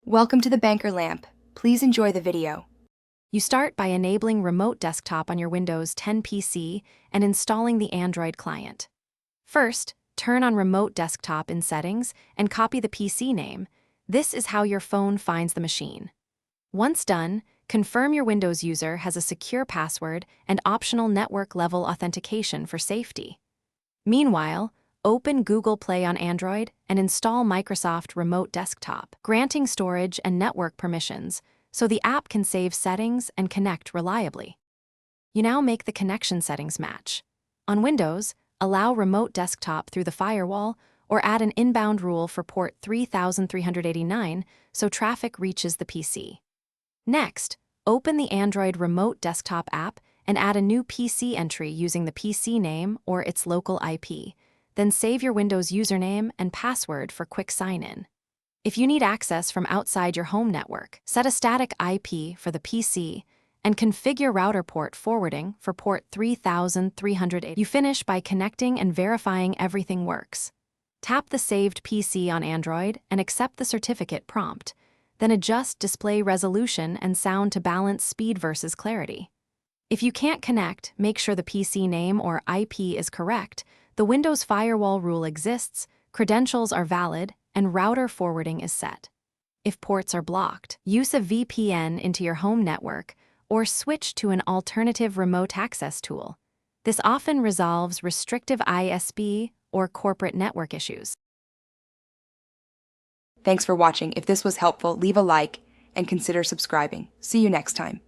Welcome to the Banker Lamp. Please enjoy the video. You start by enabling Remote Desktop on your Windows 10 PC and installing the Android client. First, turn on Remote Desktop in Settings and copy the PC name. This is how your phone finds the machine. Once done, confirm your Windows user has a secure password and optional network-level authentication for safety. Meanwhile, open Google Play on Android and install Microsoft Remote Desktop, granting storage and network permissions so the app can save settings and connect reliably. You now make the connection settings match. On Windows, allow Remote Desktop through the firewall or add an inbound rule for port 3389 so traffic reaches the PC. Next, open the Android Remote Desktop app and add a new PC entry using the PC name or its local IP. Then save your Windows username and password for quick sign-in. If you need access from outside your home network, set a static IP for the PC and configure router port forwarding for port 3380. You finish by connecting and verifying everything works. Tap the saved PC on Android and accept the certificate prompt, then adjust display resolution and sound to balance speed versus clarity. If you can't connect, make sure the PC name or IP is correct, the Windows firewall rule exists, credentials are valid, and router forwarding is set. If ports are blocked, use a VPN into your home network or switch to an alternative remote access tool. This often resolves restrictive ISP or corporate network issues. Thanks for watching. If this was helpful, leave a like and consider subscribing. See you next time.